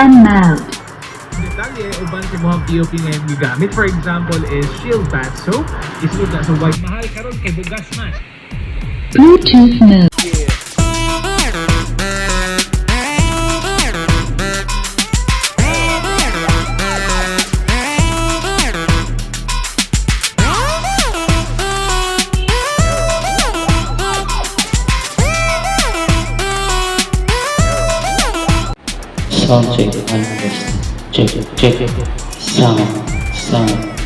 and mount. Detalye uban sa mga POP ngayon gigamit, for example is shield bath soap, isod na sa white mahal karon kay bugas man. Bluetooth mode. Sound check, check, sound.